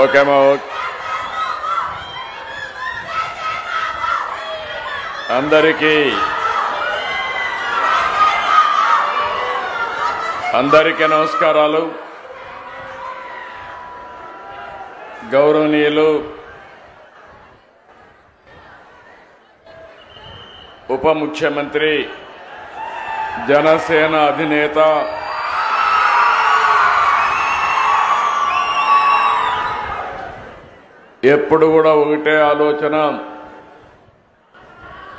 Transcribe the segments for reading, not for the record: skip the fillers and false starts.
Okay అందరికీ నమస్కారాలు. గౌరవనీయులు ఉప ముఖ్యమంత్రి జనసేన అధినేత ఎప్పుడు కూడా ఒకటే ఆలోచన,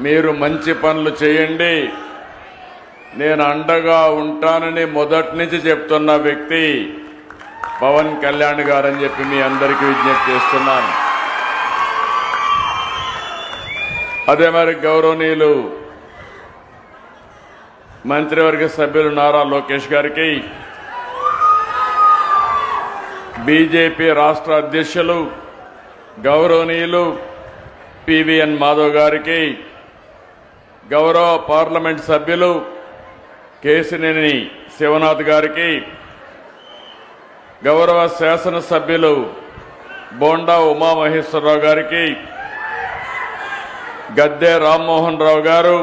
మీరు మంచి పనులు చేయండి, నేను అండగా ఉంటానని మొదటి నుంచి చెప్తున్న వ్యక్తి పవన్ కళ్యాణ్ గారని చెప్పి మీ అందరికీ విజ్ఞప్తి చేస్తున్నాను. అదే మరి గౌరవనీయులు మంత్రివర్గ సభ్యులు నారా లోకేష్ గారికి, బీజేపీ రాష్ట్ర అధ్యక్షులు గౌరవనీయులు పివిఎన్ మాధవ్ గారికి, గౌరవ పార్లమెంట్ సభ్యులు కేశినేని శివనాథ్ గారికి, గౌరవ శాసనసభ్యులు బోండా ఉమామహేశ్వరరావు గారికి, గద్దె రామ్మోహన్ రావు గారు,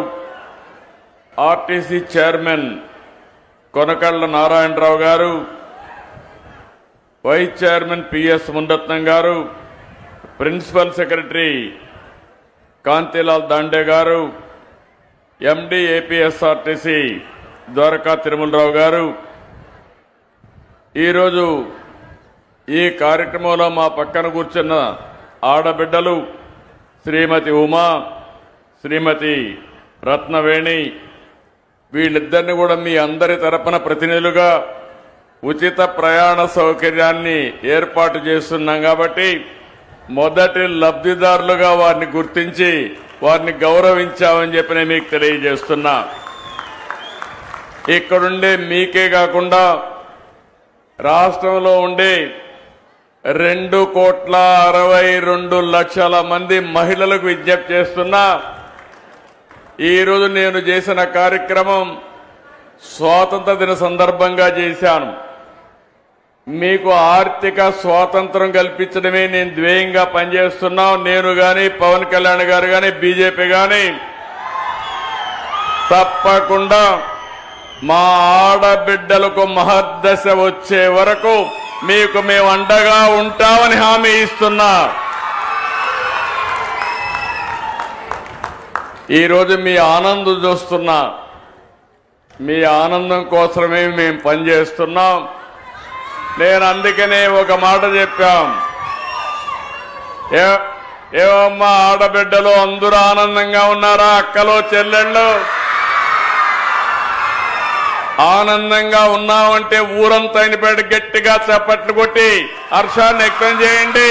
ఆర్టీసీ చైర్మన్ కొనకళ్ళ నారాయణరావు గారు, వైస్ చైర్మన్ పిఎస్ మునరత్నం గారు, ప్రిన్సిపల్ సెక్రటరీ కాంతిలాల్ దాండే గారు, ఎండి ఏపీఎస్ఆర్టీసీ ద్వారకా తిరుమలరావు గారు, ఈరోజు ఈ కార్యక్రమంలో మా పక్కన కూర్చున్న ఆడబిడ్డలు శ్రీమతి ఉమా, శ్రీమతి రత్నవేణి, వీళ్ళిద్దరిని కూడా మీ అందరి తరపున ప్రతినిధులుగా ఉచిత ప్రయాణ సౌకర్యాన్ని ఏర్పాటు చేస్తున్నాం. కాబట్టి మొదటి లబ్ధిదారులుగా వారిని గుర్తించి వారిని గౌరవించామని చెప్పి నేను మీకు తెలియజేస్తున్నా. ఇక్కడుండే మీకే కాకుండా రాష్ట్రంలో ఉండే 2,62,00,000 మంది మహిళలకు విజ్ఞప్తి చేస్తున్నా. ఈరోజు నేను చేసిన కార్యక్రమం స్వాతంత్ర దిన సందర్భంగా చేశాను. మీకు ఆర్థిక స్వాతంత్రం కల్పించడమే నేను ధ్యేయంగా పనిచేస్తున్నా. నేను గాని పవన్ కళ్యాణ్ గారు గాని బీజేపీ గాని తప్పకుండా మా ఆడబిడ్డలకు మహర్దశ వచ్చే వరకు మీకు మేము అండగా ఉంటామని హామీ ఇస్తున్నా. ఈరోజు మీ ఆనందం చూస్తున్నా. మీ ఆనందం కోసమే మేము పనిచేస్తున్నాం. నేను అందుకనే ఒక మాట చెప్పాం, ఏమమ్మా ఆడబిడ్డలు అందరూ ఆనందంగా ఉన్నారా? అక్కలు చెల్లెళ్ళు ఆనందంగా ఉన్నామంటే ఊరంతా అయినపేట గట్టిగా చప్పట్లు కొట్టి హర్షాన్ని వ్యక్తం చేయండి.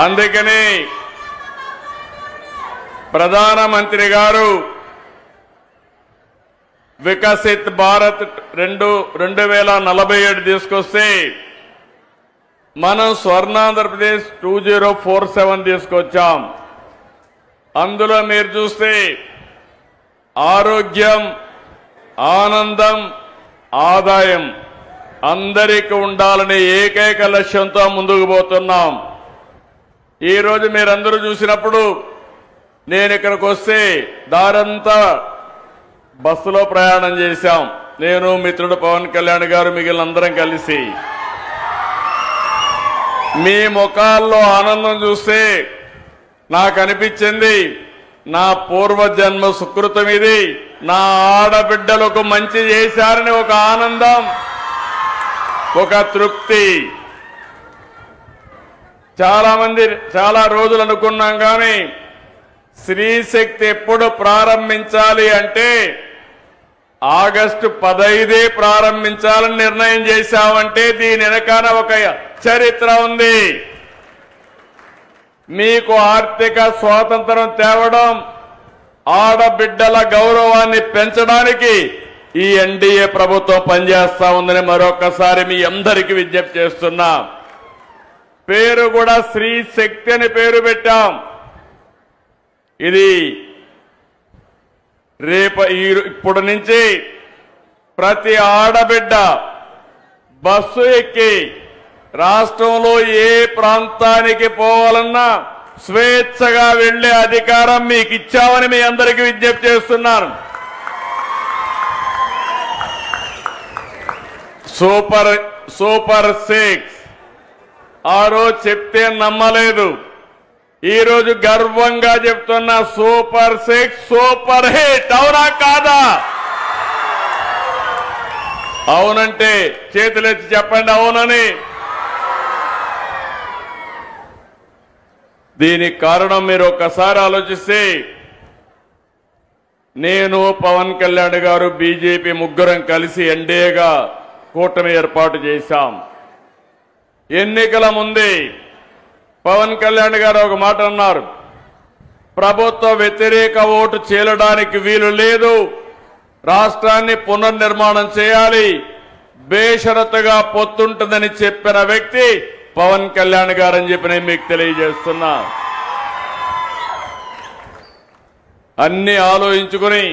అందుకని ప్రధానమంత్రి గారు వికసిత్ భారత్ 2047 తీసుకొస్తే మనం స్వర్ణాంధ్రప్రదేశ్ 2047 తీసుకొచ్చాం. అందులో మీరు చూస్తే ఆరోగ్యం, ఆనందం, ఆదాయం అందరికీ ఉండాలనే ఏకైక లక్ష్యంతో ముందుకు పోతున్నాం. ఈరోజు మీరందరూ చూసినప్పుడు నేను ఇక్కడికి వస్తే దారంతా బస్సులో ప్రయాణం చేశాం. నేను మిత్రుడు పవన్ కళ్యాణ్ గారు మిగిలినందరం కలిసి. మీ ముఖాల్లో ఆనందం చూస్తే నాకు అనిపించింది, నా పూర్వజన్మ సుకృతం ఇది, నా ఆడబిడ్డలకు మంచి చేశారని ఒక ఆనందం, ఒక తృప్తి. చాలా రోజులు అనుకున్నాం కానీ స్త్రీ శక్తి ఎప్పుడు ప్రారంభించాలి అంటే ఆగస్టు 15 ప్రారంభించాలని నిర్ణయం చేశామంటే దీని వెనకాల ఒక చరిత్ర ఉంది. మీకు ఆర్థిక స్వాతంత్రం తేవడం, ఆడబిడ్డల గౌరవాన్ని పెంచడానికి ఈ ఎన్డీఏ ప్రభుత్వం పనిచేస్తా ఉందని మరొకసారి మీ అందరికీ విజ్ఞప్తి చేస్తున్నా. పేరు కూడా స్త్రీ శక్తి అని పేరు పెట్టాం. ఇది ఇప్పుడు నుంచి ప్రతి ఆడబిడ్డ బస్సు ఎక్కి రాష్ట్రంలో ఏ ప్రాంతానికి పోవాలన్నా స్వేచ్ఛగా వెళ్లే అధికారం మీకు ఇచ్చామని మీ అందరికీ విజ్ఞప్తి చేస్తున్నాను. సూపర్ 6 ఆ రోజు చెప్తే నమ్మలేదు. ఈ రోజు గర్వంగా చెప్తున్నా సూపర్ 6 సూపర్ హిట్. అవునా కాదా? అవునంటే చేతులెత్తి చెప్పండి అవునని. దీనికి కారణం మీరు ఒక్కసారి ఆలోచిస్తే, నేను పవన్ కళ్యాణ్ గారు బీజేపీ ముగ్గురం కలిసి ఎన్డీఏగా కూటమి ఏర్పాటు చేశాం. ఎన్నికల ముందే పవన్ కళ్యాణ్ గారు ఒక మాట అన్నారు, ప్రభుత్వ వ్యతిరేక ఓటు చీలడానికి వీలు లేదు, రాష్ట్రాన్ని పునర్నిర్మాణం చేయాలి, బేషరతుగా పొత్తుంటుందని చెప్పిన వ్యక్తి పవన్ కళ్యాణ్ గారని చెప్పి నేను మీకు తెలియజేస్తున్నా. అన్ని ఆలోచించుకుని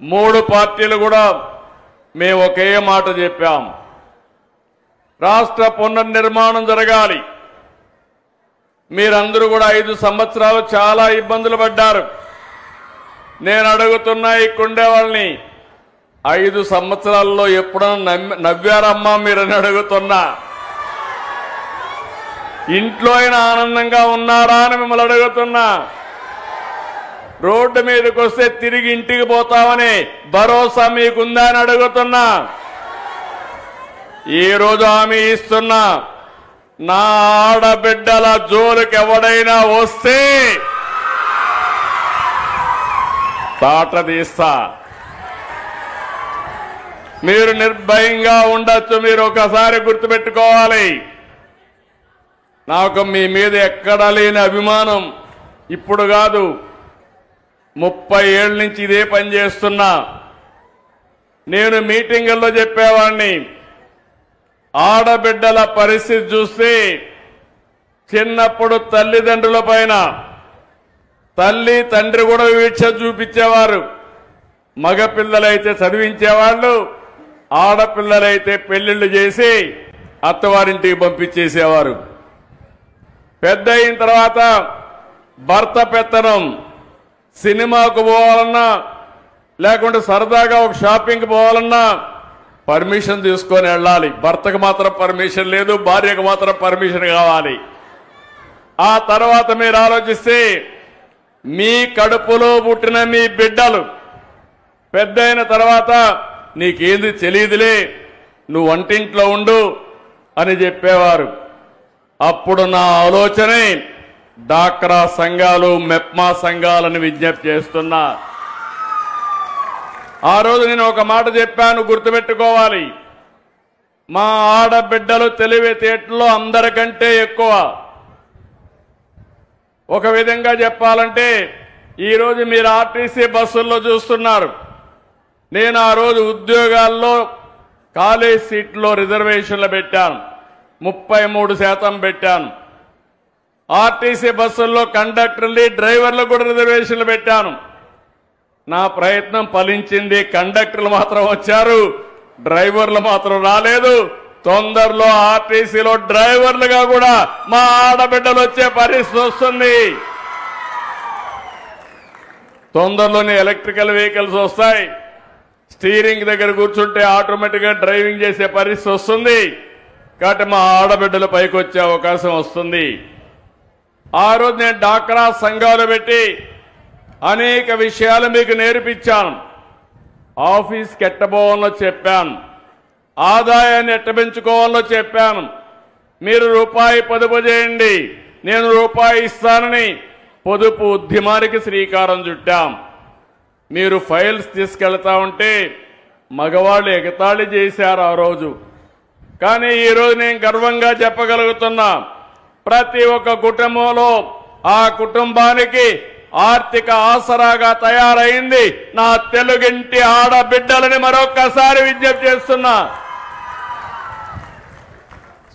3 పార్టీలు కూడా మేము ఒకే మాట చెప్పాం, రాష్ట్ర పునర్నిర్మాణం జరగాలి. మీరందరూ కూడా 5 సంవత్సరాలు చాలా ఇబ్బందులు పడ్డారు. నేను అడుగుతున్నా ఇక్కడే వాళ్ళని, 5 సంవత్సరాల్లో ఎప్పుడన్నా నవ్వారమ్మా మీరని అడుగుతున్నా. ఇంట్లో అయినా ఆనందంగా ఉన్నారా అని మిమ్మల్ని అడుగుతున్నా. రోడ్డు మీదకి వస్తే తిరిగి ఇంటికి పోతామని భరోసా మీకుందా అని అడుగుతున్నా. ఈ రోజు హామీ ఇస్తున్నా, నా ఆడబిడ్డల జోలికి ఎవడైనా వస్తే తాట తీస్తా. మీరు నిర్భయంగా ఉండొచ్చు. మీరు ఒకసారి గుర్తుపెట్టుకోవాలి, నాకు మీ మీద ఎక్కడా లేని అభిమానం ఇప్పుడు కాదు, 30 ఏళ్ల నుంచి ఇదే పని చేస్తున్నా. నేను మీటింగుల్లో చెప్పేవాడిని, ఆడబిడ్డల పరిస్థితి చూస్తే చిన్నప్పుడు తల్లిదండ్రుల పైన తల్లి తండ్రి కూడా వీక్ష చూపించేవారు. మగపిల్లలైతే చదివించేవాళ్ళు, ఆడపిల్లలైతే పెళ్లిళ్లు చేసి అత్తవారింటికి పంపించేసేవారు. పెద్ద అయిన తర్వాత భర్త పెత్తనం, సినిమాకు పోవాలన్నా లేకుంటే సరదాగా ఒక షాపింగ్కి పోవాలన్నా పర్మిషన్ తీసుకొని వెళ్ళాలి. భర్తకు మాత్రం పర్మిషన్ లేదు, భార్యకు మాత్రం పర్మిషన్ కావాలి. ఆ తర్వాత మీరు ఆలోచిస్తే, మీ కడుపులో పుట్టిన మీ బిడ్డలు పెద్ద అయిన తర్వాత నీకేంది తెలియదులే, నువ్వు వంటింట్లో ఉండు అని చెప్పేవారు. అప్పుడు నా ఆలోచనే డాక్రా సంఘాలు, మెప్మా సంఘాలను విజ్ఞప్తి చేస్తున్నా. ఆ రోజు నేను ఒక మాట చెప్పాను, గుర్తుపెట్టుకోవాలి, మా ఆడబిడ్డలు తెలివితేటల్లో అందరికంటే ఎక్కువ. ఒక విధంగా చెప్పాలంటే, ఈరోజు మీరు ఆర్టీసీ బస్సుల్లో చూస్తున్నారు. నేను ఆ రోజు ఉద్యోగాల్లో కాలేజ్ సీట్లో రిజర్వేషన్లు పెట్టాను, 33% పెట్టాను. ఆర్టీసీ బస్సుల్లో కండక్టర్లు, డ్రైవర్లు కూడా రిజర్వేషన్లు పెట్టాను. నా ప్రయత్నం ఫలించింది. కండక్టర్లు మాత్రం వచ్చారు, డ్రైవర్లు మాత్రం రాలేదు. తొందరలో ఆర్టీసీలో డ్రైవర్లుగా కూడా మా ఆడబిడ్డలు వచ్చే పరిస్థితి వస్తుంది. తొందరలోనే ఎలక్ట్రికల్ వెహికల్స్ వస్తాయి. స్టీరింగ్ దగ్గర కూర్చుంటే ఆటోమేటిక్గా డ్రైవింగ్ చేసే పరిస్థితి వస్తుంది. కాబట్టి మా ఆడబిడ్డలు పైకి వచ్చే అవకాశం వస్తుంది. ఆ రోజు నేను డాక్రా సంఘాలు పెట్టి అనేక విషయాలు మీకు నేర్పించాను. ఆఫీస్కి ఎట్టబోవాలో చెప్పాను, ఆదాయాన్ని ఎట్ట పెంచుకోవాలో చెప్పాను. మీరు రూపాయి పొదుపు చేయండి, నేను రూపాయి ఇస్తానని పొదుపు ఉద్యమానికి శ్రీకారం చుట్టాం. మీరు ఫైల్స్ తీసుకెళ్తా ఉంటే మగవాళ్ళు ఎగతాళి చేశారు ఆ రోజు. కానీ ఈరోజు నేను గర్వంగా చెప్పగలుగుతున్నా, ప్రతి ఒక్క కుటుంబంలో ఆ కుటుంబానికి ఆర్థిక ఆసరాగా తయారైంది నా తెలుగింటి ఆడబిడ్డలని మరొక్కసారి విజ్ఞప్తి చేస్తున్నా.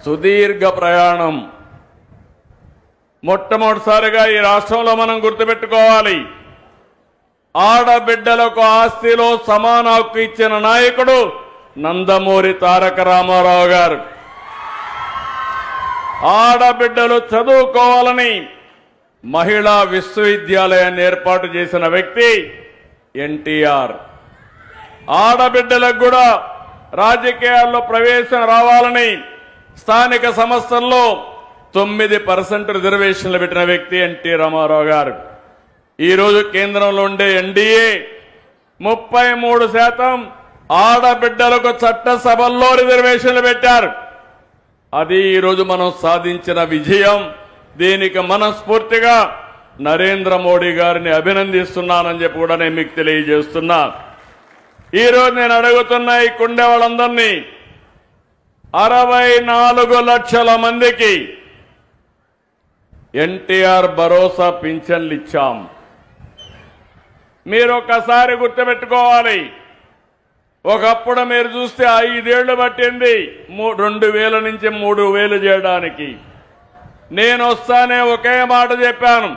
సుదీర్ఘ ప్రయాణం. మొట్టమొదటిసారిగా ఈ రాష్ట్రంలో మనం గుర్తుపెట్టుకోవాలి, ఆడబిడ్డలకు ఆస్తిలో సమాన హక్కు ఇచ్చిన నాయకుడు నందమూరి తారక రామారావు గారు. ఆడబిడ్డలు చదువుకోవాలని మహిళా విశ్వవిద్యాలయాన్ని ఏర్పాటు చేసిన వ్యక్తి ఎన్టీఆర్. ఆడబిడ్డలకు కూడా రాజకీయాల్లో ప్రవేశం రావాలని స్థానిక సంస్థల్లో 9% రిజర్వేషన్లు పెట్టిన వ్యక్తి ఎన్టీ రామారావు గారు. ఈరోజు కేంద్రంలో ఉండే ఎన్డీఏ 33% ఆడబిడ్డలకు చట్టసభల్లో రిజర్వేషన్లు పెట్టారు. అది ఈరోజు మనం సాధించిన విజయం. దీనికి మనస్ఫూర్తిగా నరేంద్ర మోడీ గారిని అభినందిస్తున్నానని చెప్పి కూడా నేను మీకు తెలియజేస్తున్నా. ఈరోజు నేను అడుగుతున్నా ఈ కుండే వాళ్ళందరినీ 64 లక్షల మందికి ఎన్టీఆర్ భరోసా పింఛన్లు ఇచ్చాం. మీరు ఒక్కసారి గుర్తుపెట్టుకోవాలి, ఒకప్పుడు మీరు చూస్తే 5 ఏళ్లు పట్టింది 2000 నుంచి 3000 చేయడానికి. నేను వస్తానే ఒకే మాట చెప్పాను,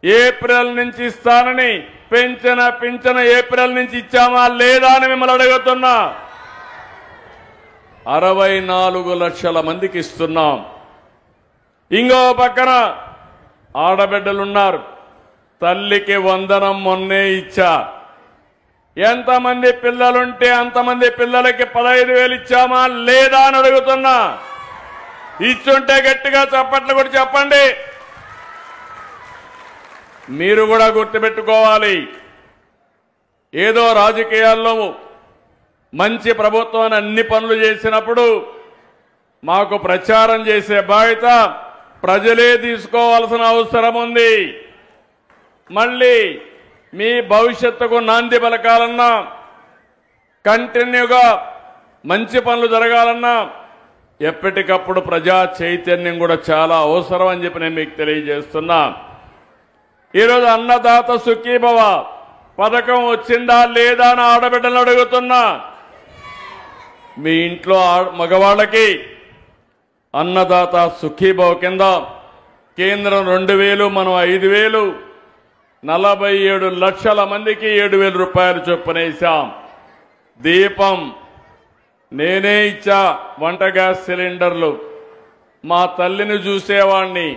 ఏప్రిల్ నుంచి ఇస్తానని. పింఛన ఏప్రిల్ నుంచి ఇచ్చామా లేదా అని మిమ్మల్ని అడుగుతున్నా. 64 లక్షల మందికి ఇస్తున్నాం. ఇంకో పక్కన ఆడబిడ్డలున్నారు, తల్లికి వందనం మొన్నే ఇచ్చా. ఎంతమంది పిల్లలుంటే అంతమంది పిల్లలకి 15,000 ఇచ్చామా లేదా అని అడుగుతున్నా. ఇచ్చుంటే గట్టిగా చప్పట్లు కూడా చెప్పండి. మీరు కూడా గుర్తుపెట్టుకోవాలి, ఏదో రాజకీయాల్లో మంచి ప్రభుత్వాన్ని అన్ని పనులు చేసినప్పుడు మాకు ప్రచారం చేసే బాధ్యత ప్రజలే తీసుకోవాల్సిన అవసరం ఉంది. మళ్ళీ మీ భవిష్యత్తుకు నాంది పలకాలన్నా, కంటిన్యూగా మంచి పనులు జరగాలన్నా ఎప్పటికప్పుడు ప్రజా చైతన్యం కూడా చాలా అవసరం అని చెప్పి నేను మీకు తెలియజేస్తున్నా. ఈరోజు అన్నదాత సుఖీభవ పథకం వచ్చిందా లేదా అని ఆడబిడ్డలు అడుగుతున్నా. మీ ఇంట్లో మగవాళ్ళకి అన్నదాత సుఖీభవ కింద కేంద్రం 2,000, మనం 5,000, 47 లక్షల మందికి 7,000 రూపాయలు చొప్పున వేశాం. దీపం నేనే ఇచ్చా. వంట గ్యాస్ సిలిండర్లు మా తల్లిని చూసేవాణ్ణి.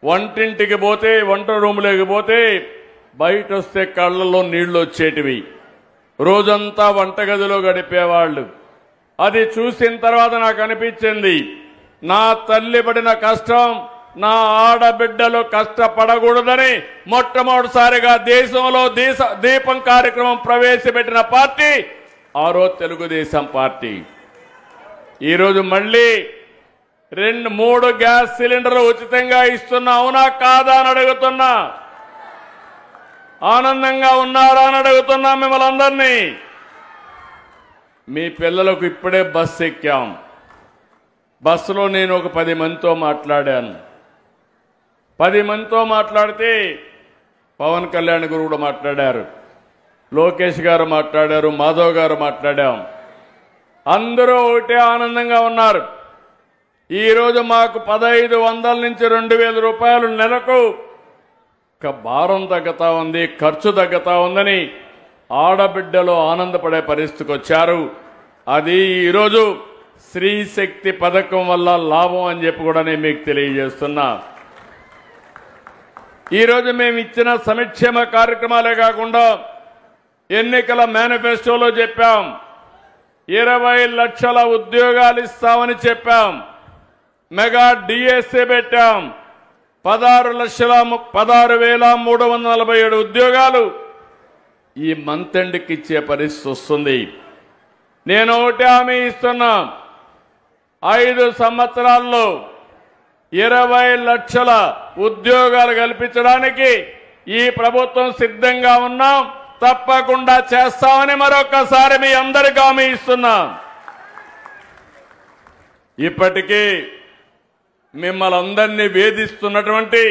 వంటింటికి పోతే, వంట రూములోకి పోతే బయట వస్తే కళ్ళల్లో నీళ్లు వచ్చేటివి. రోజంతా వంటగదిలో గడిపేవాళ్ళు. అది చూసిన తర్వాత నాకు అనిపించింది, నా తల్లి పడిన కష్టం నా ఆడబిడ్డలు కష్టపడకూడదని మొట్టమొదటిసారిగా దేశంలో దీపం కార్యక్రమం ప్రవేశపెట్టిన పార్టీ ఆ రోజు తెలుగుదేశం పార్టీ. ఈరోజు మళ్ళీ 2-3 గ్యాస్ సిలిండర్లు ఉచితంగా ఇస్తున్నా. అవునా కాదా అని అడుగుతున్నా. ఆనందంగా ఉన్నారా అని అడుగుతున్నా మిమ్మల్ని అందరినీ. మీ పిల్లలకు ఇప్పుడే బస్సు ఎక్కాం. బస్సులో నేను ఒక 10 మందితో మాట్లాడాను. 10 మందితో మాట్లాడితే పవన్ కళ్యాణ్ గారు కూడా మాట్లాడారు, లోకేష్ గారు మాట్లాడారు, మాధవ్ గారు మాట్లాడాం. అందరూ ఒకటే ఆనందంగా ఉన్నారు. ఈరోజు మాకు 1,500 నుంచి 2,000 రూపాయలు నెలకు భారం తగ్గుతా ఉంది, ఖర్చు తగ్గుతా ఉందని ఆడబిడ్డలు ఆనందపడే పరిస్థితికి వచ్చారు. అది ఈరోజు స్త్రీ శక్తి పథకం వల్ల లాభం అని చెప్పి కూడా నేను మీకు తెలియజేస్తున్నా. ఈరోజు మేము ఇచ్చిన సంక్షేమ కార్యక్రమాలే కాకుండా ఎన్నికల మేనిఫెస్టోలో చెప్పాం, 20 లక్షల ఉద్యోగాలు ఇస్తామని చెప్పాం. మెగా డిఎస్సీ పెట్టాం. 16,347 ఉద్యోగాలు ఈ మంత్ ఎండ్కి ఇచ్చే పరిస్థితి వస్తుంది. నేను ఒకటి హామీ ఇస్తున్నా, 5 సంవత్సరాల్లో 20 లక్షల ఉద్యోగాలు కల్పించడానికి ఈ ప్రభుత్వం సిద్ధంగా ఉన్నాం. తప్పకుండా చేస్తామని మరొకసారి మీ అందరికీ హామీ ఇస్తున్నా. ఇప్పటికీ మిమ్మల్ని అందరినీ వేధిస్తున్నటువంటి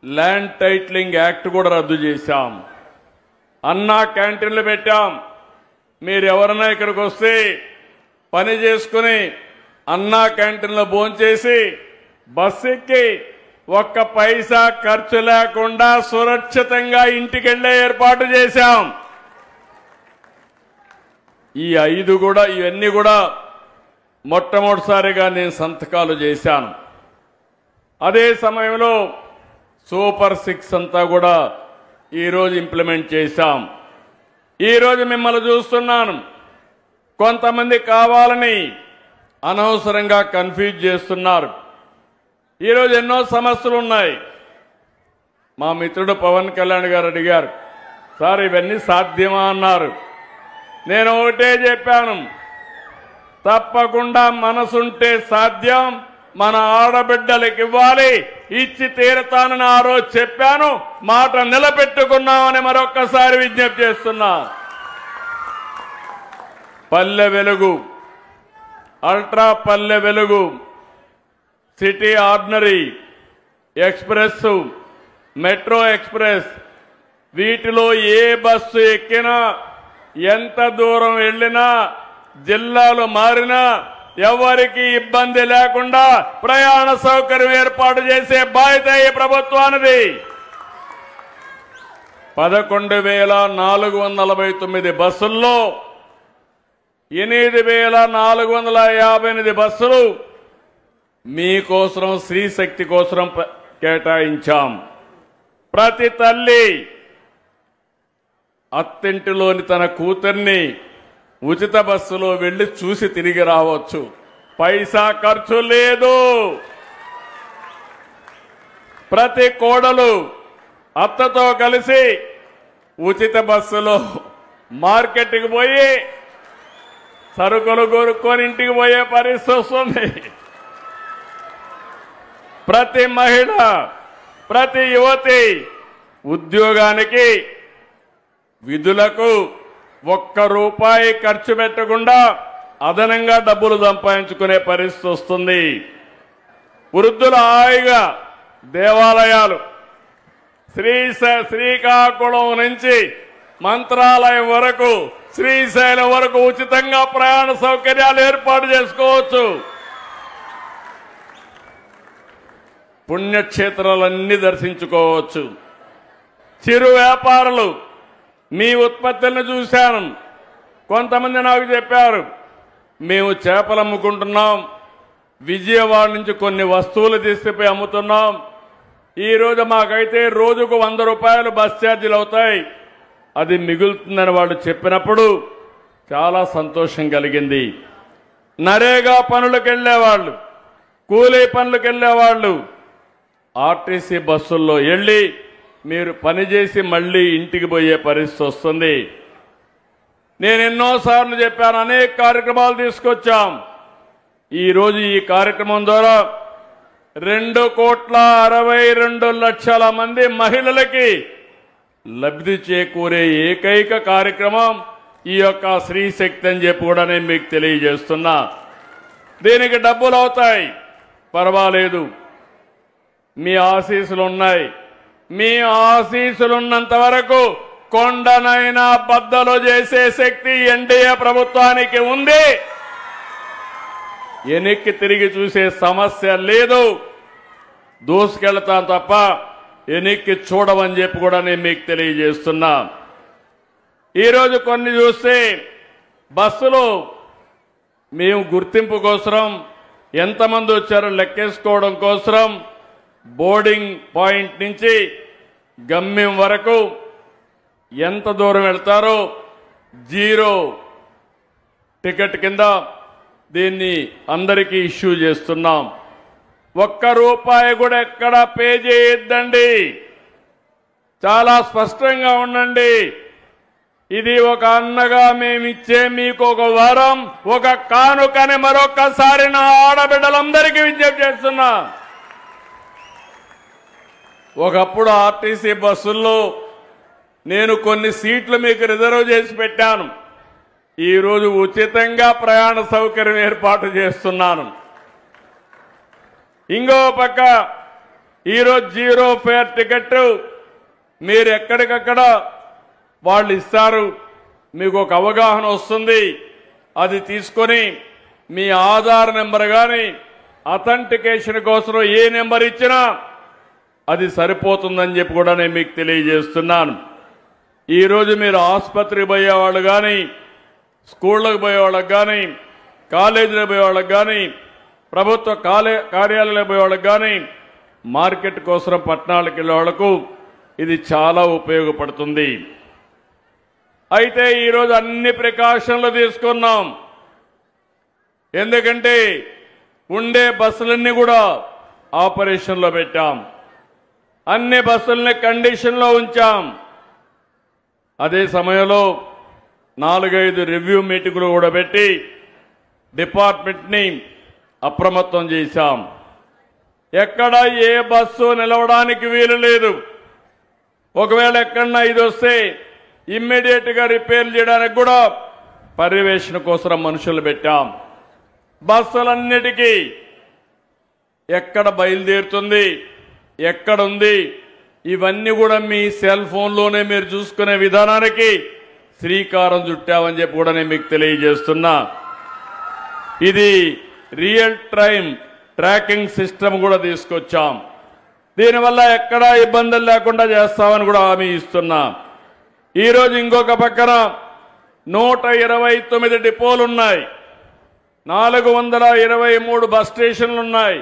ల్యాండ్ టైటిలింగ్ యాక్ట్ కూడా రద్దు చేశాం. అన్నా క్యాంటీన్లు పెట్టాం. మీరు ఎవరైనా ఇక్కడికి వస్తే పని చేసుకుని అన్నా క్యాంటీన్లో భోంచేసి బస్సు ఎక్కి ఒక్క పైసా ఖర్చు లేకుండా సురక్షితంగా ఇంటికెళ్లే ఏర్పాటు చేశాం. ఈ 5 కూడా ఇవన్నీ కూడా మొట్టమొదటిసారిగా నేను సంతకాలు చేశాను. అదే సమయంలో సూపర్ 6 అంతా కూడా ఈరోజు ఇంప్లిమెంట్ చేశాం. ఈరోజు మిమ్మల్ని చూస్తున్నాను, కొంతమంది కావాలని అనవసరంగా కన్ఫ్యూజ్ చేస్తున్నారు. ఈరోజు ఎన్నో సమస్యలు ఉన్నాయి. మా మిత్రుడు పవన్ కళ్యాణ్ గారు అడిగారు, సార్ ఇవన్నీ సాధ్యమా అన్నారు. నేను ఒకటే చెప్పాను, తప్పకుండా మనసుంటే సాధ్యం, మన ఆడబిడ్డలకు ఇవ్వాలి, ఇచ్చి తీరతానని ఆ రోజు చెప్పాను, మాట నిలబెట్టుకున్నామని మరొక్కసారి విజ్ఞప్తి చేస్తున్నా. Palle Velugu, ultra Palle Velugu, city ordinary, express, metro express, వీటిలో ఏ బస్సు ఎక్కినా, ఎంత దూరం వెళ్ళినా, జిల్లాలు మారినా ఎవరికి ఇబ్బంది లేకుండా ప్రయాణ సౌకర్యం ఏర్పాటు చేసే బాధ్యత ఈ ప్రభుత్వానిది. 11,449 బస్సుల్లో 8,458 బస్సులు మీకోసం శ్రీశక్తి కోసం కేటాయించాం. ప్రతి తల్లి అత్తింటిలోని తన కూతుర్ని ఉచిత బస్సులో వెళ్లి చూసి తిరిగి రావచ్చు. పైసా ఖర్చు లేదు. ప్రతి కోడలు అత్తతో కలిసి ఉచిత బస్సులో మార్కెట్కి పోయి సరుకులు కొనుక్కొని ఇంటికి పోయే పరిస్థితి వస్తుంది. ప్రతి మహిళ, ప్రతి యువతి ఉద్యోగానికి, విధులకు ₹1 ఖర్చు పెట్టకుండా అదనంగా డబ్బులు సంపాదించుకునే పరిస్థితి వస్తుంది. వృద్ధుల హాయిగా దేవాలయాలు, శ్రీకాకుళం నుంచి మంత్రాలయం వరకు, శ్రీశైలం వరకు ఉచితంగా ప్రయాణ సౌకర్యాలు ఏర్పాటు చేసుకోవచ్చు. పుణ్యక్షేత్రాలన్నీ దర్శించుకోవచ్చు. చిరు వ్యాపారులు, మీ ఉత్పత్తులను చూశాను. కొంతమంది నాకు చెప్పారు, మేము చేపలు అమ్ముకుంటున్నాం, విజయవాడ నుంచి కొన్ని వస్తువులు తీసుకుపోయి అమ్ముతున్నాం, ఈరోజు మాకైతే రోజుకు ₹100 బస్ ఛార్జీలు అవుతాయి, అది మిగులుతుందని వాళ్ళు చెప్పినప్పుడు చాలా సంతోషం కలిగింది. నరేగా పనులకు వెళ్లేవాళ్ళు, కూలీ పనులకు వెళ్లేవాళ్ళు ఆర్టీసీ బస్సుల్లో వెళ్ళి మీరు పనిచేసి మళ్ళీ ఇంటికి పోయే పరిస్థితి వస్తుంది. నేను ఎన్నోసార్లు చెప్పాను, అనేక కార్యక్రమాలు తీసుకొచ్చాం. ఈరోజు ఈ కార్యక్రమం ద్వారా 2,62,00,000 మంది మహిళలకి లబ్ధి చేకూరే ఏకైక కార్యక్రమం ఈ యొక్క శ్రీశక్తి అని చెప్పి కూడా నేను మీకు తెలియజేస్తున్నా. దీనికి డబ్బులు అవుతాయి, పర్వాలేదు, మీ ఆశీస్సులు ఉన్నాయి. మీ ఆశీస్సులున్నంత వరకు కొండనైనా బద్దలు చేసే శక్తి ఎన్డీఏ ప్రభుత్వానికి ఉంది. వెనక్కి తిరిగి చూసే సమస్య లేదు. దూసుకెళ్తాం తప్ప వెనక్కి చూడమని చెప్పి కూడా నేను మీకు తెలియజేస్తున్నా. ఈరోజు కొన్ని చూస్తే బస్సులు మేము గుర్తింపు కోసం ఎంతమంది వచ్చారో లెక్కేసుకోవడం కోసం బోర్డింగ్ పాయింట్ నుంచి గమ్యం వరకు ఎంత దూరం వెళ్తారో జీరో టికెట్ కింద దీన్ని అందరికీ ఇష్యూ చేస్తున్నాం. ₹1 కూడా ఎక్కడ పే చేయొద్దండి. చాలా స్పష్టంగా ఉండండి. ఇది ఒక అన్నగా మేమిచ్చే మీకు ఒక వరం, ఒక కానుకని మరొకసారి నా ఆడబిడ్డలందరికీ విజ్ఞప్తి చేస్తున్నా. ఒకప్పుడు ఆర్టీసీ బస్సుల్లో నేను కొన్ని సీట్లు మీకు రిజర్వ్ చేసి పెట్టాను. ఈరోజు ఉచితంగా ప్రయాణ సౌకర్యం ఏర్పాటు చేస్తున్నాను. ఇంకో పక్క ఈరోజు జీరో ఫేర్ టికెట్ మీరు ఎక్కడికక్కడ వాళ్ళు ఇస్తారు, మీకు ఒక అవగాహన వస్తుంది. అది తీసుకొని మీ ఆధార్ నెంబర్ కానీ అథెంటికేషన్ కోసం ఏ నెంబర్ ఇచ్చినా అది సరిపోతుందని చెప్పి కూడా నేను మీకు తెలియజేస్తున్నాను. ఈరోజు మీరు ఆసుపత్రికి పోయేవాళ్ళు కానీ, స్కూళ్ళకు పోయేవాళ్ళకి కానీ, కాలేజీలకు పోయేవాళ్ళకి కానీ, ప్రభుత్వ కార్యాలయాలకు పోయేవాళ్ళకి కానీ, మార్కెట్ కోసం పట్టణాలకు వెళ్ళే వాళ్లకు ఇది చాలా ఉపయోగపడుతుంది. అయితే ఈరోజు అన్ని ప్రికాషన్లు తీసుకున్నాం. ఎందుకంటే ఉండే బస్సులన్నీ కూడా ఆపరేషన్లో పెట్టాం. అన్ని బస్సుల్ని కండిషన్లో ఉంచాం. అదే సమయంలో 4-5 రివ్యూ మీటింగులు కూడా పెట్టి డిపార్ట్మెంట్ని అప్రమత్తం చేశాం. ఎక్కడ ఏ బస్సు నిలవడానికి వీలు లేదు. ఒకవేళ ఎక్కడన్నా ఇది వస్తే ఇమ్మీడియట్ గా రిపేర్ చేయడానికి కూడా పర్యవేక్షణ కోసం మనుషులు పెట్టాం. బస్సులన్నిటికీ ఎక్కడ బయలుదేరుతుంది, ఎక్కడుంది, ఇవన్నీ కూడా మీ సెల్ ఫోన్లోనే మీరు చూసుకునే విధానానికి శ్రీకారం చుట్టామని చెప్పి కూడా నేను మీకు తెలియజేస్తున్నా. ఇది రియల్ టైమ్ ట్రాకింగ్ సిస్టమ్ కూడా తీసుకొచ్చాం. దీనివల్ల ఎక్కడా ఇబ్బందులు లేకుండా చేస్తామని కూడా హామీ ఇస్తున్నా. ఈరోజు ఇంకొక పక్కన 129 డిపోలున్నాయి, 423 బస్ స్టేషన్లున్నాయి,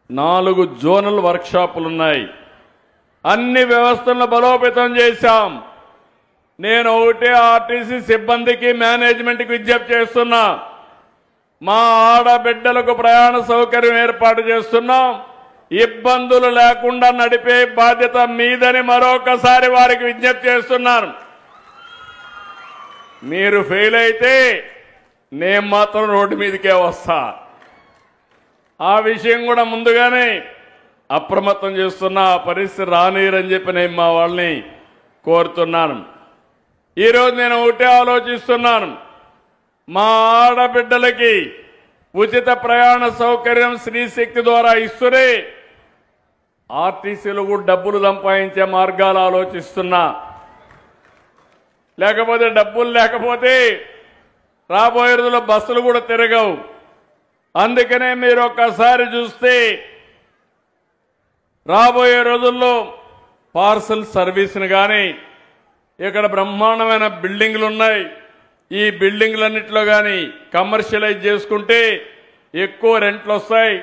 4 జోనల్ వర్క్షాపులున్నాయి. అన్ని వ్యవస్థలను బలోపేతం చేశాం. నేను ఒకటే ఆర్టీసీ సిబ్బందికి, మేనేజ్మెంట్కి విజ్ఞప్తి చేస్తున్నా. మా ఆడబిడ్డలకు ప్రయాణ సౌకర్యం ఏర్పాటు చేస్తున్నాం. ఇబ్బందులు లేకుండా నడిపే బాధ్యత మీదని మరొకసారి వారికి విజ్ఞప్తి చేస్తున్నాను. మీరు ఫెయిల్ అయితే నేను మాత్రం రోడ్డు మీదకే వస్తా. ఆ విషయం కూడా ముందుగానే అప్రమత్తం చేస్తున్నా. ఆ పరిస్థితి రానీరని చెప్పి నేను మా వాళ్ళని కోరుతున్నాను. ఈరోజు నేను ఒకటే ఆలోచిస్తున్నాను. మా ఆడబిడ్డలకి ఉచిత ప్రయాణ సౌకర్యం శ్రీశక్తి ద్వారా ఇస్తూనే ఆర్టీసీలు కూడా డబ్బులు సంపాదించే మార్గాలు ఆలోచిస్తున్నా. లేకపోతే డబ్బులు లేకపోతే రాబోయే రోజుల్లో బస్సులు కూడా తిరగవు. అందుకనే మీరు ఒక్కసారి చూస్తే రాబోయే రోజుల్లో పార్సల్ సర్వీస్ని కానీ, ఇక్కడ బ్రహ్మాండమైన బిల్డింగ్లు ఉన్నాయి. ఈ బిల్డింగ్లన్నింటిలో కానీ కమర్షియలైజ్ చేసుకుంటే ఎక్కువ రెంట్లు వస్తాయి.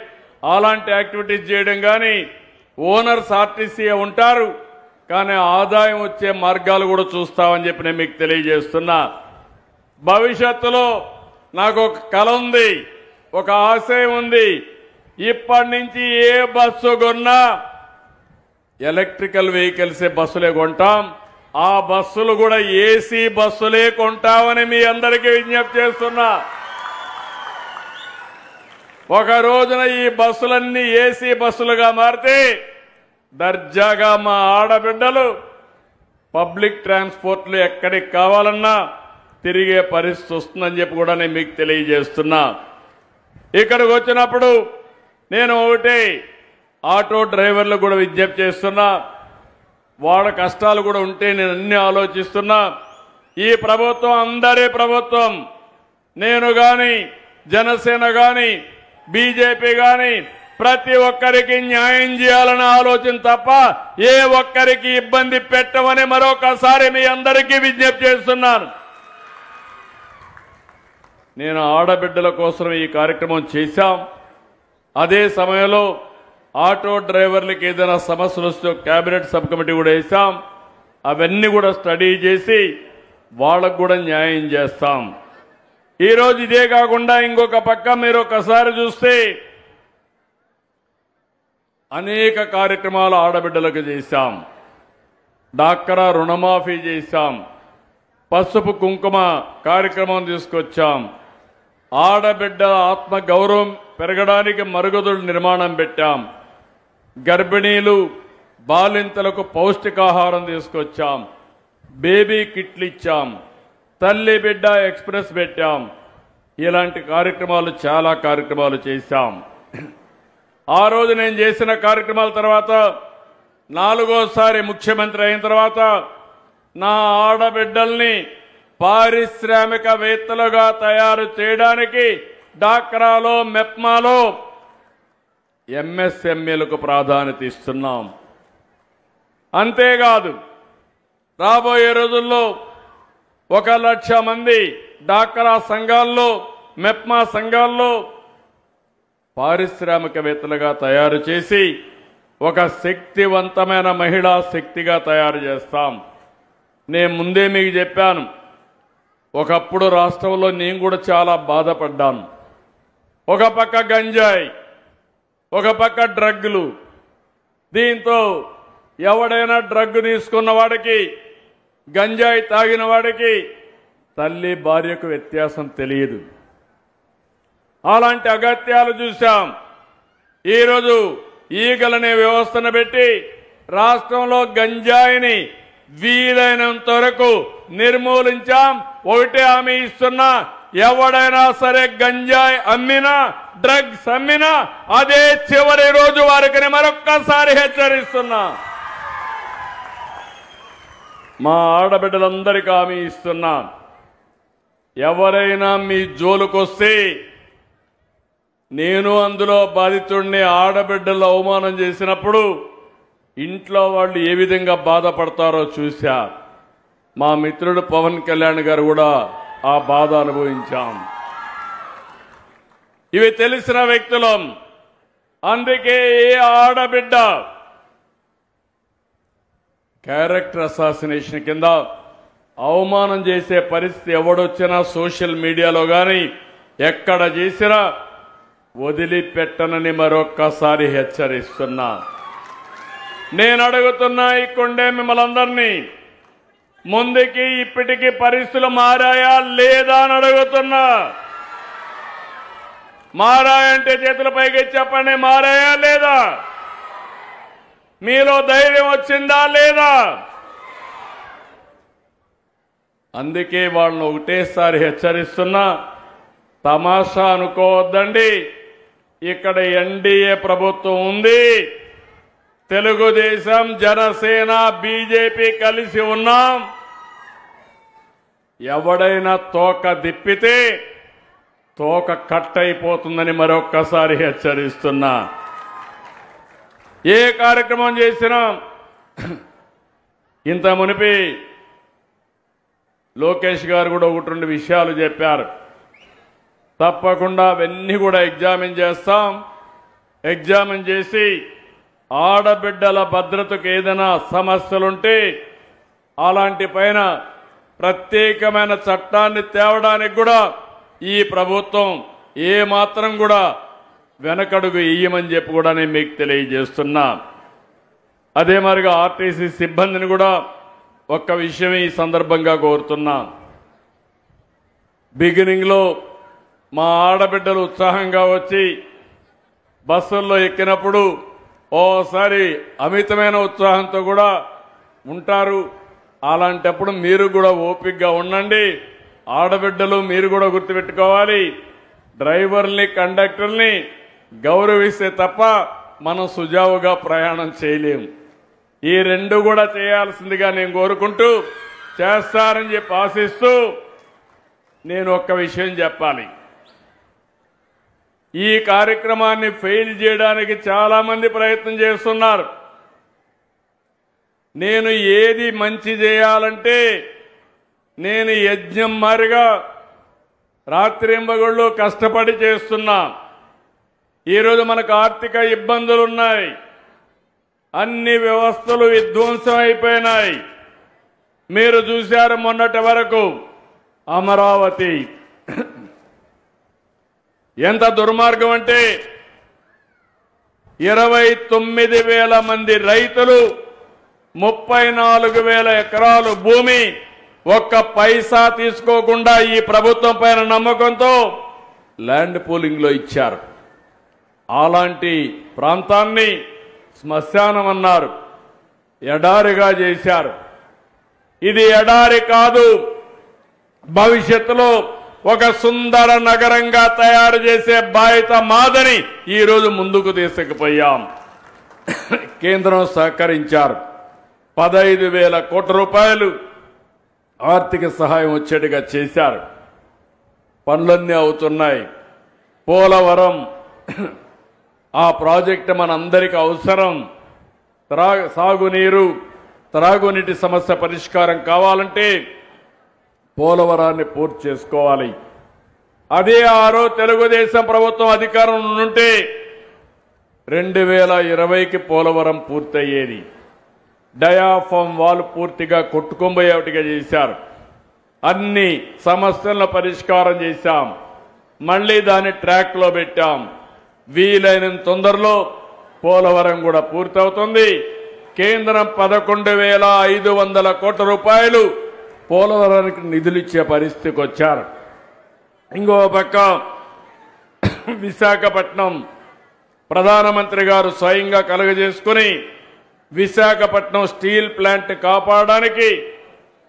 అలాంటి యాక్టివిటీస్ చేయడం కానీ, ఓనర్స్ ఆర్టీసీ ఉంటారు కానీ ఆదాయం వచ్చే మార్గాలు కూడా చూస్తామని చెప్పి నేను మీకు తెలియజేస్తున్నా. భవిష్యత్తులో నాకు ఒక కల ఉంది, ఒక ఆశయం ఉంది. ఇప్పటి నుంచి ఏ బస్సు కొన్నా ఎలక్ట్రికల్ వెహికల్సే బస్సులే కొంటాం. ఆ బస్సులు కూడా ఏసీ బస్సులే కొంటామని మీ అందరికీ విజ్ఞప్తి చేస్తున్నా. ఒక రోజున ఈ బస్సులన్నీ ఏసీ బస్సులుగా మారితే దర్జాగా మా ఆడబిడ్డలు పబ్లిక్ ట్రాన్స్పోర్ట్లు ఎక్కడికి కావాలన్నా తిరిగే పరిస్థితి వస్తుందని చెప్పి కూడా నేను మీకు తెలియజేస్తున్నా. ఇక్కడికి వచ్చినప్పుడు నేను ఒకటే ఆటో డ్రైవర్లు కూడా విజ్ఞప్తి చేస్తున్నా. వాళ్ళ కష్టాలు కూడా ఉంటే నేను అన్ని ఆలోచిస్తున్నా. ఈ ప్రభుత్వం అందరి ప్రభుత్వం. నేను కానీ, జనసేన కానీ, బీజేపీ కానీ ప్రతి ఒక్కరికి న్యాయం చేయాలన్న ఆలోచన తప్ప ఏ ఒక్కరికి ఇబ్బంది పెట్టమని మరొకసారి మీ అందరికీ విజ్ఞప్తి చేస్తున్నాను. నేను ఆడబిడ్డల కోసం ఈ కార్యక్రమం చేశాం. అదే సమయంలో ఆటో డ్రైవర్లకు ఏదైనా సమస్యలు వస్తే కేబినెట్ సబ్ కమిటీ కూడా వేసాం. అవన్నీ కూడా స్టడీ చేసి వాళ్ళకు కూడా న్యాయం చేస్తాం. ఈరోజు ఇదే కాకుండా ఇంకొక పక్క మీరు ఒకసారి చూస్తే అనేక కార్యక్రమాలు ఆడబిడ్డలకు చేశాం. డాక్రా రుణమాఫీ చేశాం. పసుపు కుంకుమ కార్యక్రమం తీసుకొచ్చాం. ఆడబిడ్డల ఆత్మ గౌరవం పెరగడానికి మరుగుదొడ్ల నిర్మాణం పెట్టాం. గర్భిణీలు, బాలింతలకు పౌష్టికాహారం తీసుకొచ్చాం. బేబీ కిట్లు ఇచ్చాం. తల్లి బిడ్డ ఎక్స్ప్రెస్ పెట్టాం. ఇలాంటి కార్యక్రమాలు చాలా కార్యక్రమాలు చేశాం. ఆ రోజు నేను చేసిన కార్యక్రమాల తర్వాత 4వసారి ముఖ్యమంత్రి అయిన తర్వాత నా ఆడబిడ్డల్ని పారిశ్రామికవేత్తలుగా తయారు చేయడానికి డాక్రాలో, మెప్మాలో ఎంఎస్ఎంఈలకు ప్రాధాన్యత ఇస్తున్నాం. అంతేకాదు రాబోయే రోజుల్లో 1,00,000 మంది డాక్రా సంఘాల్లో మెప్మా సంఘాల్లో పారిశ్రామికవేత్తలుగా తయారు చేసి ఒక శక్తివంతమైన మహిళా శక్తిగా తయారు చేస్తాం. నేను ముందే మీకు చెప్పాను, ఒకప్పుడు రాష్ట్రంలో నేను కూడా చాలా బాధపడ్డాను. ఒక పక్క గంజాయి, ఒక పక్క డ్రగ్లు. దీంతో ఎవడైనా డ్రగ్ తీసుకున్న వాడికి, గంజాయి తాగిన వాడికి తల్లి భార్యకు వ్యత్యాసం తెలియదు. అలాంటి అగత్యాలు చూశాం. ఈరోజు ఈగలనే వ్యవస్థను పెట్టి రాష్ట్రంలో గంజాయిని వీలైనంత వరకు నిర్మూలించాం. ఒకటే హామీ ఇస్తున్నా, ఎవడైనా సరే గంజాయి అమ్మినా డ్రగ్స్ అమ్మినా అదే చివరి రోజు వారికి మరొక్కసారి హెచ్చరిస్తున్నా. మా ఆడబిడ్డలందరికీ హామీ ఇస్తున్నా, ఎవరైనా మీ జోలుకొస్తే నేను అందులో బాధితుడిని. ఆడబిడ్డలు అవమానం చేసినప్పుడు ఇంట్లో వాళ్ళు ఏ విధంగా బాధపడతారో చూశా. మా మిత్రుడు పవన్ కళ్యాణ్ గారు కూడా ఆ బాధ అనుభవించాం. ఇవి తెలిసిన వ్యక్తులం. అందుకే ఏ ఆడబిడ్డ క్యారెక్టర్ అసాసినేషన్ కింద అవమానం చేసే పరిస్థితి ఎవడొచ్చినా సోషల్ మీడియాలో కానీ ఎక్కడ చేసినా వదిలిపెట్టనని మరొక్కసారి హెచ్చరిస్తున్నా. నేను అడుగుతున్నా ఇక్కడే మిమ్మల్ని అందరినీ, ముందుకి ఇప్పటికీ పరిస్థితులు మారాయా లేదా అని అడుగుతున్నా. మారాయంటే చేతుల పైకి చెప్పండి, మారాయా లేదా? మీలో ధైర్యం వచ్చిందా లేదా? అందుకే వాళ్ళని ఒకటేసారి హెచ్చరిస్తున్నా, తమాషా అనుకోవద్దండి. ఇక్కడ ఎన్డీఏ ప్రభుత్వం ఉంది. తెలుగుదేశం, జనసేన, బీజేపీ కలిసి ఉన్నాం. ఎవడైనా తోక దిప్పితే తోక కట్ అయిపోతుందని మరొక్కసారి హెచ్చరిస్తున్నా. ఏ కార్యక్రమం చేసినా ఇంత మునిపి లోకేష్ గారు కూడా 1-2 విషయాలు చెప్పారు. తప్పకుండా అవన్నీ కూడా ఎగ్జామిన్ చేస్తాం. ఎగ్జామిన్ చేసి ఆడబిడ్డల భద్రతకు ఏదైనా సమస్యలుంటే అలాంటి పైన ప్రత్యేకమైన చట్టాన్ని తేవడానికి కూడా ఈ ప్రభుత్వం ఏ మాత్రం కూడా వెనకడుగు ఇయ్యమని చెప్పి కూడా నేను మీకు తెలియజేస్తున్నా. అదే మరిగా ఆర్టీసీ సిబ్బందిని కూడా ఒక్క విషయం ఈ సందర్భంగా కోరుతున్నా. బిగినింగ్లో మా ఆడబిడ్డలు ఉత్సాహంగా వచ్చి బస్సుల్లో ఎక్కినప్పుడు ఓసారి అమితమైన ఉత్సాహంతో కూడా ఉంటారు. అలాంటప్పుడు మీరు కూడా ఓపికగా ఉండండి. ఆడబిడ్డలు మీరు కూడా గుర్తుపెట్టుకోవాలి, డ్రైవర్ని కండక్టర్ని గౌరవిస్తే తప్ప మనం సుజావుగా ప్రయాణం చేయలేము. ఈ 2 కూడా చేయాల్సిందిగా నేను కోరుకుంటూ, చేస్తారని చెప్పి ఆశిస్తూ నేను ఒక్క విషయం చెప్పాలి. ఈ కార్యక్రమాన్ని ఫెయిల్ చేయడానికి చాలా మంది ప్రయత్నం చేస్తున్నారు. నేను ఏది మంచి చేయాలంటే నేను యజ్ఞం మారిగా రాత్రింబగళ్ళు కష్టపడి చేస్తున్నా. ఈరోజు మనకు ఆర్థిక ఇబ్బందులు ఉన్నాయి. అన్ని వ్యవస్థలు విధ్వంసం అయిపోయినాయి. మీరు చూశారు మొన్నటి వరకు అమరావతి ఎంత దుర్మార్గం అంటే 29,000 మంది రైతులు 34,000 ఎకరాలు భూమి ఒక్క పైసా తీసుకోకుండా ఈ ప్రభుత్వం పైన నమ్మకంతో ల్యాండ్ పూలింగ్ లో ఇచ్చారు. అలాంటి ప్రాంతాన్ని శ్మశానం అన్నారు, ఎడారిగా చేశారు. ఇది ఎడారి కాదు, భవిష్యత్తులో ఒక సుందర నగరంగా తయారు చేసే బాధ్యత మాదని ఈరోజు ముందుకు తీసుకుపోయాం. కేంద్రం సహకరించారు. 15,000 కోట్ల రూపాయలు ఆర్థిక సహాయం వచ్చేట్టుగా చేశారు. పనులన్నీ అవుతున్నాయి. పోలవరం ఆ ప్రాజెక్టు మనందరికీ అవసరం. సాగునీరు త్రాగునీటి సమస్య పరిష్కారం కావాలంటే పోలవరాన్ని పూర్తి చేసుకోవాలి. అదే ఆరో తెలుగుదేశం ప్రభుత్వం అధికారం ఉంటే 2020కి పోలవరం పూర్తయ్యేది. డయాఫామ్ వాల్ పూర్తిగా కొట్టుకొంబోయేటిగా చేశారు. అన్ని సమస్యలను పరిష్కారం చేశాం. మళ్ళీ దాన్ని ట్రాక్లో పెట్టాం. వీలైనంత తొందరలో పోలవరం కూడా పూర్తవుతుంది. కేంద్రం 11,500 కోట్ల రూపాయలు పోలవరానికి నిధులిచ్చే పరిస్థితికి వచ్చారు. ఇంకో పక్క విశాఖపట్నం ప్రధానమంత్రి గారు స్వయంగా కలుగజేసుకుని విశాఖపట్నం స్టీల్ ప్లాంట్ కాపాడడానికి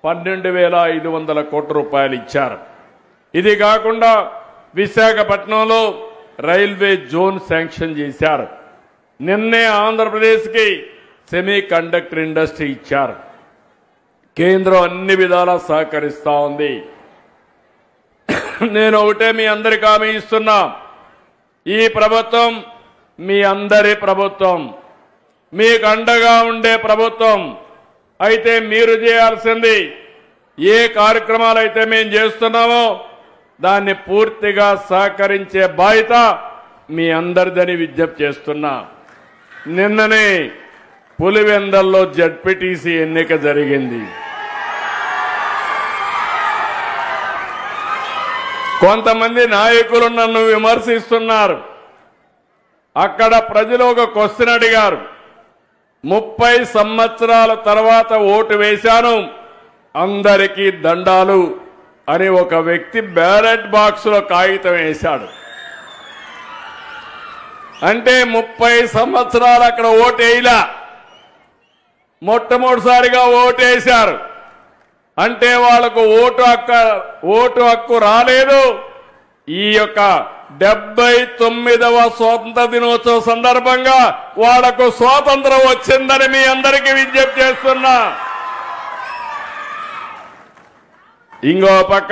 12,500 కోట్ల రూపాయలు ఇచ్చారు. ఇది కాకుండా విశాఖపట్నంలో రైల్వే జోన్ శాంక్షన్ చేశారు. నిన్నే ఆంధ్రప్రదేశ్కి సెమీ కండక్టర్ ఇండస్ట్రీ ఇచ్చారు. కేంద్రం అన్ని విధాలా సహకరిస్తా ఉంది. నేను ఒకటే మీ అందరికీ హామీ ఇస్తున్నా, ఈ ప్రభుత్వం మీ అందరి ప్రభుత్వం, మీకు అండగా ఉండే ప్రభుత్వం. అయితే మీరు చేయాల్సింది ఏ కార్యక్రమాలు అయితే మేము చేస్తున్నామో దాన్ని పూర్తిగా సహకరించే బాధ్యత మీ అందరిదని విజ్ఞప్తి చేస్తున్నా. నిన్ననే పులివెందల్లో జడ్పీటీసీ ఎన్నిక జరిగింది. కొంతమంది నాయకులు నన్ను విమర్శిస్తున్నారు. అక్కడ ప్రజలు ఒక క్వశ్చన్ అడిగారు. 30 సంవత్సరాల తర్వాత ఓటు వేశాను, అందరికీ దండాలు అని ఒక వ్యక్తి బ్యాలెట్ బాక్స్ లో కాగితం వేశాడు. అంటే 30 సంవత్సరాలు అక్కడ ఓటేయలా, మొట్టమొదటిసారిగా ఓటేశారు. అంటే వాళ్లకు ఓటు హక్కు రాలేదు. ఈ యొక్క 79వ స్వాతంత్ర దినోత్సవ సందర్భంగా వాళ్లకు స్వాతంత్రం వచ్చిందని మీ అందరికీ విజ్ఞప్తి చేస్తున్నా. ఇంకో పక్క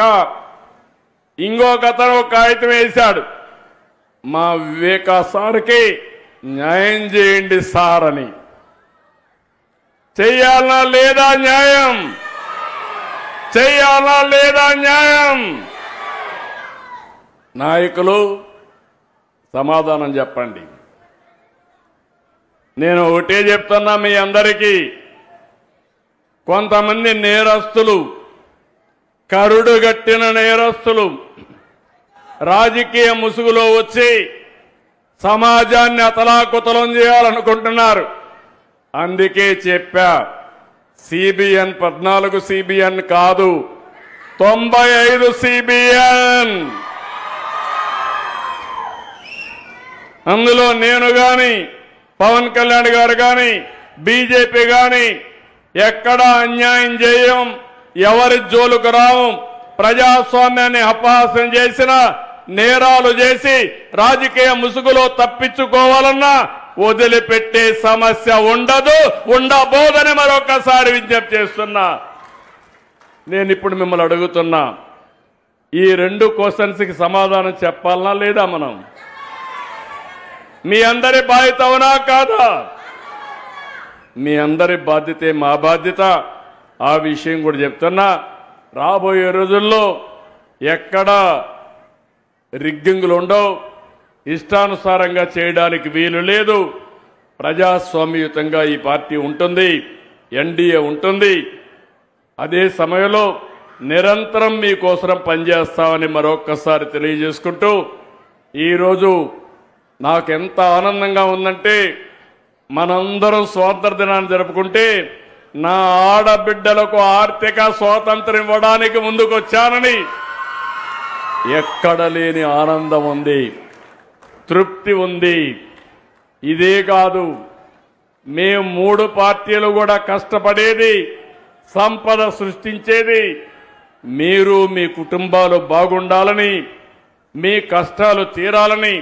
ఇంకొకతను ఒక కాగితం వేశాడు. మా వివేకా సార్కి న్యాయం చేయండి సార్ అని. చెయ్యాలనా లేదా న్యాయం? చెయ్యాలా లేదా న్యాయం? నాయకులు సమాధానం చెప్పండి. నేను ఒకటే చెప్తున్నా మీ అందరికీ, కొంతమంది నేరస్తులు, కరుడుగట్టిన నేరస్తులు రాజకీయ ముసుగులో వచ్చి సమాజాన్ని అతలాకుతలం చేయాలనుకుంటున్నారు. అందుకే చెప్పా, సిబిఎన్ 14 సిబిఎన్ కాదు, 95 సిబిఎన్. అందులో నేను గాని, పవన్ కళ్యాణ్ గారు గాని, బీజేపీ గాని ఎక్కడా అన్యాయం చేయం, ఎవరి జోలుకు రావు. ప్రజాస్వామ్యాన్ని అపహాస్యం చేసిన, నేరాలు చేసి రాజకీయ ముసుగులో తప్పించుకోవాలన్నా వదిలిపెట్టే సమస్య ఉండదు, ఉండబోదని మరొకసారి విజ్ఞప్తి చేస్తున్నా. నేను ఇప్పుడు మిమ్మల్ని అడుగుతున్నా, ఈ 2 క్వశ్చన్స్కి సమాధానం చెప్పాలనా లేదా? మనం మీ అందరి బాధ్యత అవునా కాదా? మీ అందరి బాధ్యతే మా బాధ్యత. ఆ విషయం కూడా చెప్తున్నా. రాబోయే రోజుల్లో ఎక్కడా రిగ్గింగులు ఉండవు, ఇష్టానుసారంగా చేయడానికి వీలు లేదు. ప్రజాస్వామ్యయుతంగా ఈ పార్టీ ఉంటుంది, ఎన్డీఏ ఉంటుంది. అదే సమయంలో నిరంతరం మీకోసం పనిచేస్తామని మరొక్కసారి తెలియజేసుకుంటూ, ఈరోజు నాకెంత ఆనందంగా ఉందంటే, మనందరం స్వాతంత్ర దినాన్ని జరుపుకుంటే నా ఆడబిడ్డలకు ఆర్థిక స్వాతంత్రం ఇవ్వడానికి ముందుకొచ్చానని ఎక్కడ లేని ఆనందం ఉంది, తృప్తి ఉంది. ఇదే కాదు, మేము 3 పార్టీలు కూడా కష్టపడేది, సంపద సృష్టించేది మీరు మీ కుటుంబాలు బాగుండాలని, మీ కష్టాలు తీరాలని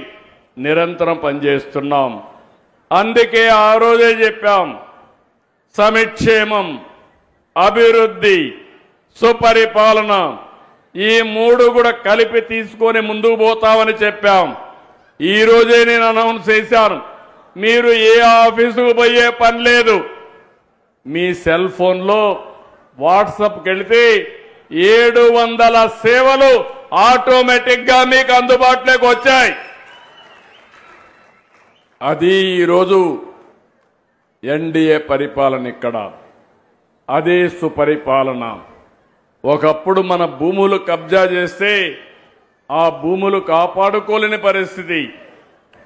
నిరంతరం పనిచేస్తున్నాం. అందుకే ఆ రోజే చెప్పాం, సమిక్షేమం, అభివృద్ధి, సుపరిపాలన ఈ 3 కూడా కలిపి తీసుకొని ముందుకు పోతామని చెప్పాం. ఈ రోజే నేను అనౌన్స్ చేశాను, మీరు ఏ ఆఫీసుకు పోయే పని లేదు. మీ సెల్ ఫోన్లో వాట్సాప్కి వెళితే 700 సేవలు ఆటోమేటిక్గా మీకు అందుబాటులోకి వచ్చాయి. అది ఈరోజు ఎన్డీఏ పరిపాలన. ఇక్కడ అదే సుపరిపాలన. ఒకప్పుడు మన భూములు కబ్జా చేస్తే ఆ భూములు కాపాడుకోలేని పరిస్థితి.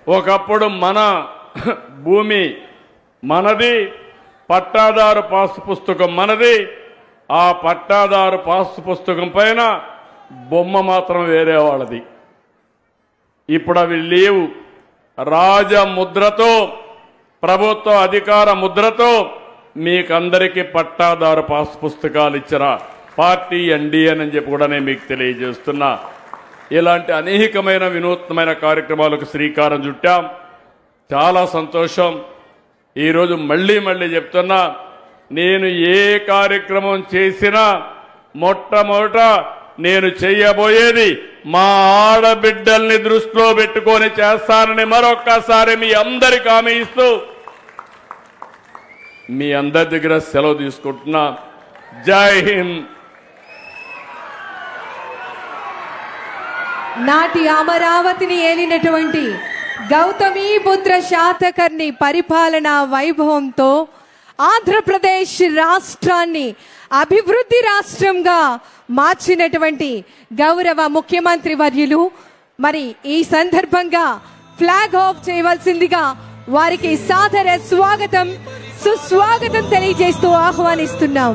ఒకప్పుడు మన భూమి మనది, పట్టాదారు పాసు పుస్తకం మనది, ఆ పట్టాదారు పాసు పుస్తకం పైన బొమ్మ మాత్రం వేరే వాళ్ళది. ఇప్పుడు అవి లేవు. రాజముద్రతో, ప్రభుత్వ అధికార ముద్రతో మీకందరికీ పట్టాదారు పాసు పుస్తకాలు ఇచ్చిన పార్టీ ఎన్డీఏ అని చెప్పి కూడా నేను మీకు తెలియజేస్తున్నా. ఇలాంటి అనేకమైన వినూత్నమైన కార్యక్రమాలకు శ్రీకారం చుట్టాం. చాలా సంతోషం. ఈరోజు మళ్ళీ చెప్తున్నా, నేను ఏ కార్యక్రమం చేసినా మొట్టమొదట నేను చేయబోయేది మా ఆడబిడ్డల్ని దృష్టిలో పెట్టుకొని చేస్తానని మరొక్కసారి మీ అందరికి హామీ ఇస్తూ మీ అందరి దగ్గర సెలవు తీసుకుంటున్నా. జై హింద్. నాటి అమరావతిని ఏలినటువంటి గౌతమీపుత్ర శాతకర్ణి పరిపాలనా వైభవంతో ఆంధ్రప్రదేశ్ రాష్ట్రాన్ని అభివృద్ధి రాష్ట్రంగా మార్చినటువంటి గౌరవ ముఖ్యమంత్రి వర్యులు మరి ఈ సందర్భంగా ఫ్లాగ్ ఆఫ్ చేయవలసిందిగా వారికి సాదర స్వాగతం సుస్వాగతం తెలియజేస్తూ ఆహ్వానిస్తున్నాం.